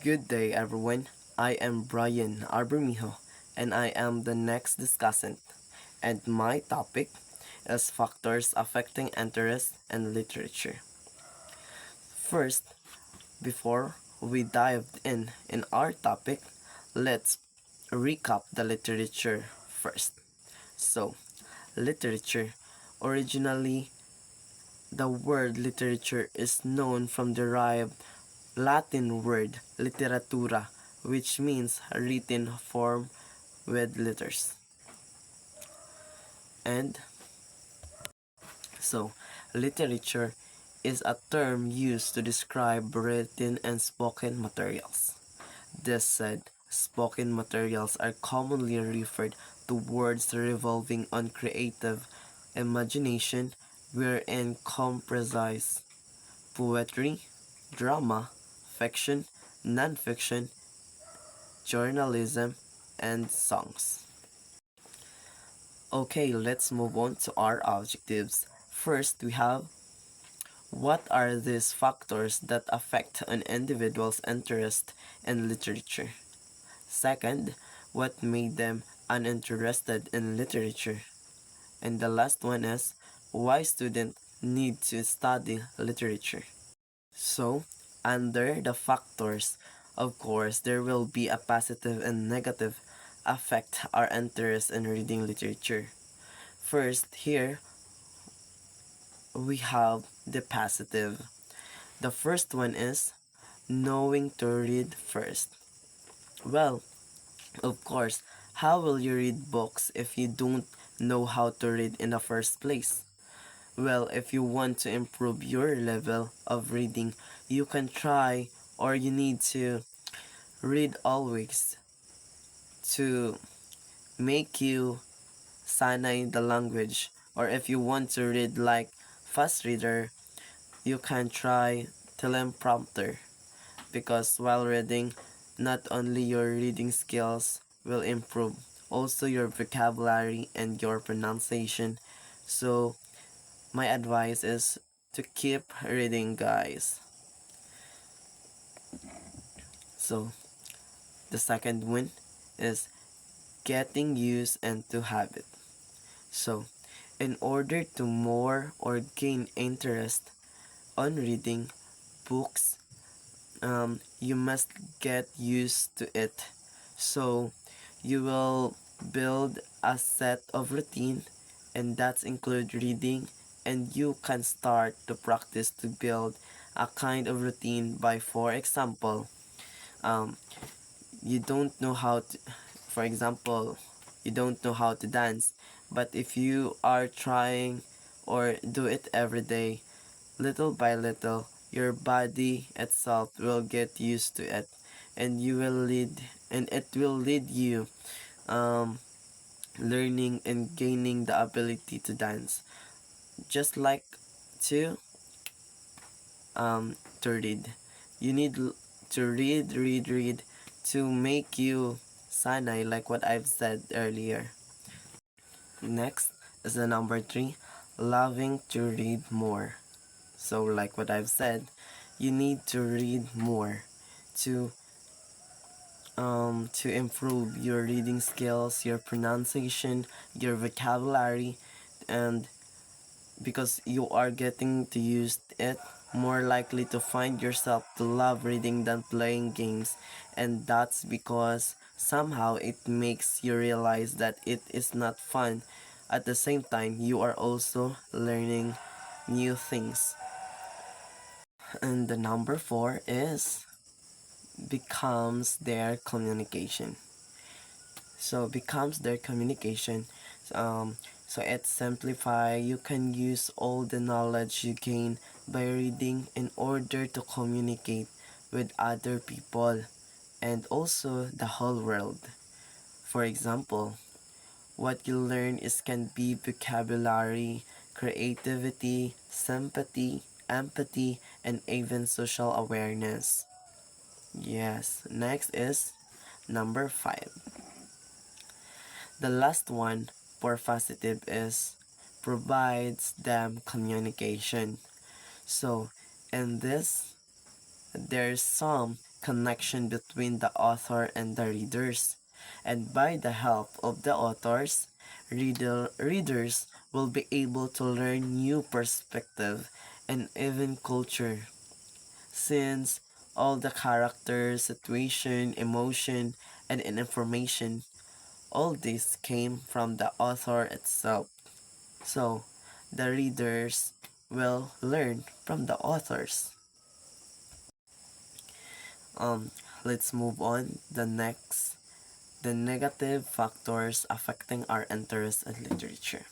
Good day, everyone. I am Brian Arbermijo, and I am the next discussant. And my topic is factors affecting interest in literature. First, before we dive in our topic, let's recap the literature first. So, literature. Originally, the word literature is known from derived Latin word literatura, which means written form with letters. And so, literature is a term used to describe written and spoken materials. This said, spoken materials are commonly referred to words revolving on creative imagination, wherein comprise poetry, drama, fiction, non-fiction, journalism, and songs. Okay, let's move on to our objectives. First, we have what are these factors that affect an individual's interest in literature? Second, what made them uninterested in literature? And the last one is why students need to study literature. So, under the factors, of course, there will be a positive and negative affect our interest in reading literature. First, here we have the positive. The first one is knowing to read first. Well, of course, how will you read books if you don't know how to read in the first place? Well, if you want to improve your level of reading, you can try or you need to read always to make you sanay the language. Or if you want to read like fast reader, you can try teleprompter because while reading, not only your reading skills will improve, also your vocabulary and your pronunciation. So my advice is to keep reading, guys. So the second one is getting used and to habit. So in order to more or gain interest on reading books, you must get used to it. So you will build a set of routine, and that's include reading, and you can start to practice to build a kind of routine by, for example, um, you don't know how to, for example, you don't know how to dance, but if you are trying or do it every day, little by little, your body itself will get used to it, and you will lead, and it will lead you um, learning and gaining the ability to dance, just like to to read. You need to read to make you sanay, like what I've said earlier. Next is the number three, loving to read more. So like what I've said, you need to read more to to improve your reading skills, your pronunciation, your vocabulary, and because you are getting to use it, more likely to find yourself to love reading than playing games, and that's because somehow it makes you realize that it is not fun. At the same time, you are also learning new things. And the number four is becomes their communication. So becomes their communication. Um, so it simplify. You can use all the knowledge you gain by reading in order to communicate with other people and also the whole world. For example, what you learn is can be vocabulary, creativity, sympathy, empathy, and even social awareness. Yes, next is number five. The last one for positive is provides them communication. So in this, there's some connection between the author and the readers. And by the help of the authors, readers will be able to learn new perspective and even culture, since all the characters, situation, emotion, and information, all this came from the author itself. So, the readers will learn from the authors. Um, let's move on. The negative factors affecting our interest in literature.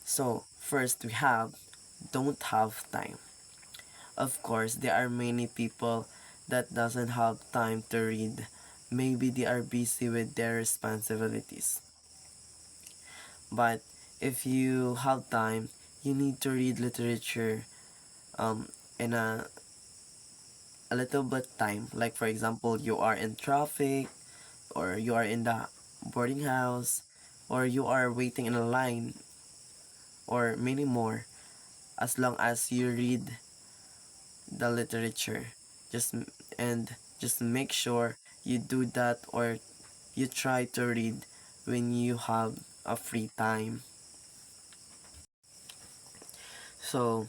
So, first we have don't have time. Of course, there are many people that doesn't have time to read. Maybe they are busy with their responsibilities. But if you have time, you need to read literature in a little bit time. Like for example, you are in traffic, or you are in the boarding house, or you are waiting in a line, or many more. As long as you read the literature, just and just make sure you do that, or you try to read when you have a free time. So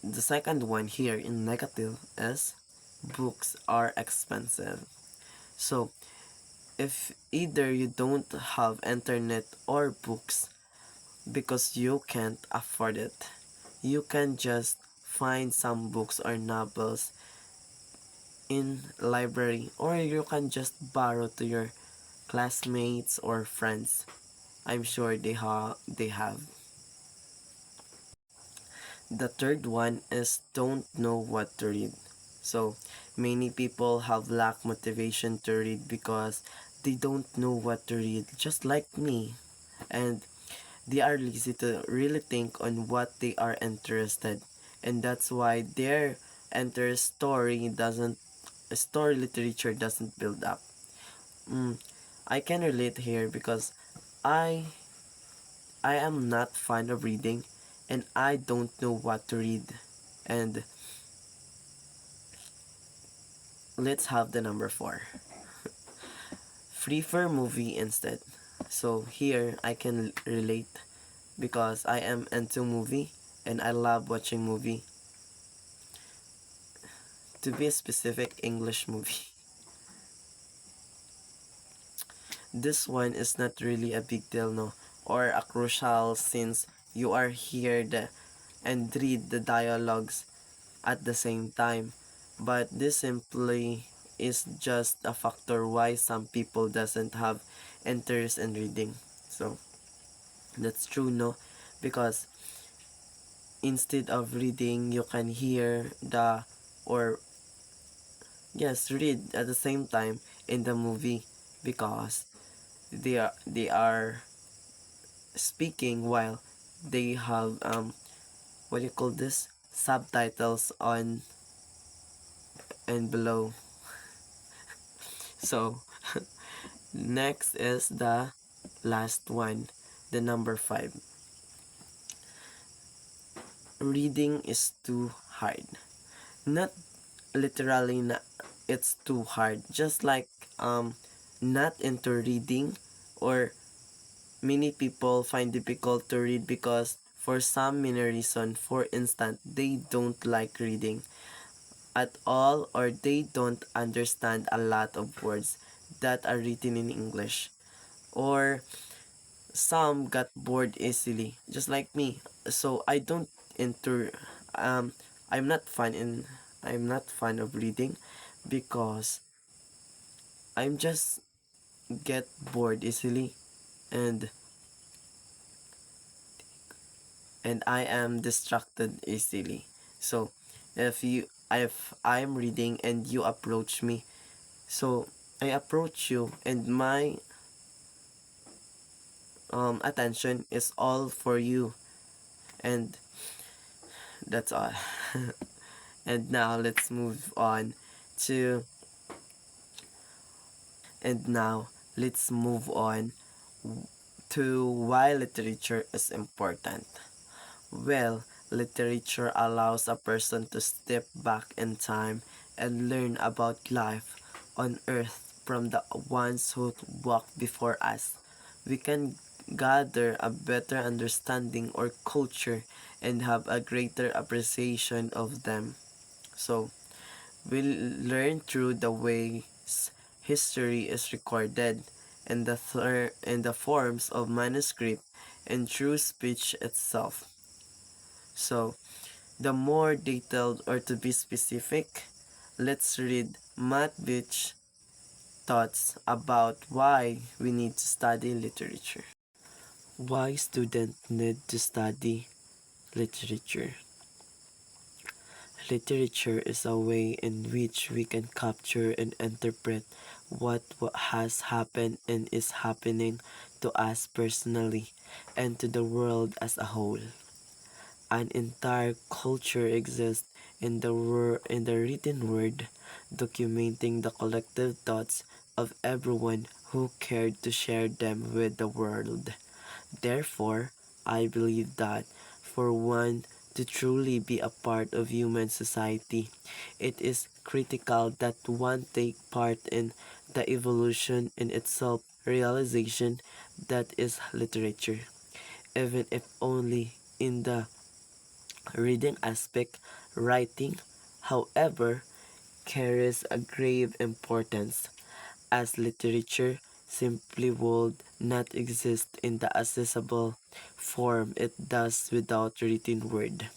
the second one here in negative is books are expensive. So if either you don't have internet or books because you can't afford it, you can just find some books or novels in library, or you can just borrow to your classmates or friends. I'm sure they have. The third one is don't know what to read. So many people have lack motivation to read because they don't know what to read, just like me. And they are lazy to really think on what they are interested. And that's why their interest story literature doesn't build up. Mm, I can relate here because I I am not fond of reading, and I don't know what to read. And let's have the number 4. Prefer movie instead. So here I can relate because I am into movie and I love watching movie. To be specific, English movie. This one is not really a big deal, no, or a crucial, since you are here and read the dialogues at the same time. But this simply is just a factor why some people doesn't have interest in reading. So that's true, no, because instead of reading you can hear the or yes, read at the same time in the movie, because they are speaking while they have what do you call this, subtitles on and below. So next is the last one, the number 5. Reading is too hard. Not literally it's too hard, just like not into reading, or many people find difficult to read because for some many reason. For instance, they don't like reading at all, or they don't understand a lot of words that are written in English, or some got bored easily, just like me. So I don't enter um I'm not fun in I'm not fun of reading because I'm just get bored easily, and I am distracted easily. So if I'm reading and you approach me, so I approach you and my attention is all for you, and that's all. And now let's move on to and now let's move on to why literature is important. Well, literature allows a person to step back in time and learn about life on earth from the ones who walked before us. We can gather a better understanding or culture and have a greater appreciation of them. So, we'll learn through the ways history is recorded in in the forms of manuscript and through speech itself. So, the more detailed or to be specific, let's read Matt Beach thoughts about why we need to study literature. Why students need to study literature. Literature is a way in which we can capture and interpret what has happened and is happening to us personally and to the world as a whole. An entire culture exists in in the written word, documenting the collective thoughts of everyone who cared to share them with the world. Therefore, I believe that for one to truly be a part of human society, it is critical that one take part in the evolution in its self-realization that is literature, even if only in the reading aspect. Writing, however, carries a grave importance, as literature simply would not exist in the accessible form it does without written word.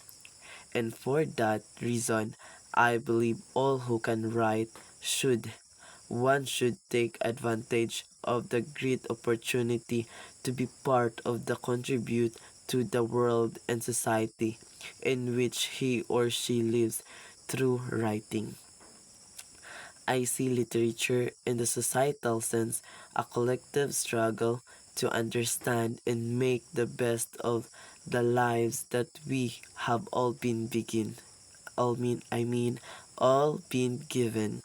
And for that reason, I believe all who can write should. One should take advantage of the great opportunity to be part of the contribute to the world and society in which he or she lives through writing. I see literature in the societal sense a collective struggle to understand and make the best of the lives that we have all been all been given.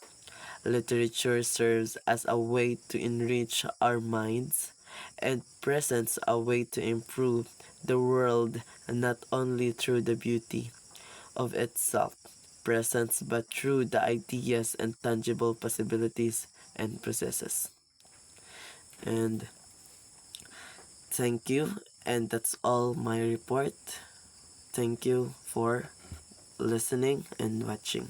Literature serves as a way to enrich our minds and presents a way to improve the world not only through the beauty of itself presence but through the ideas and tangible possibilities and processes. And thank you, and that's all my report. Thank you for listening and watching.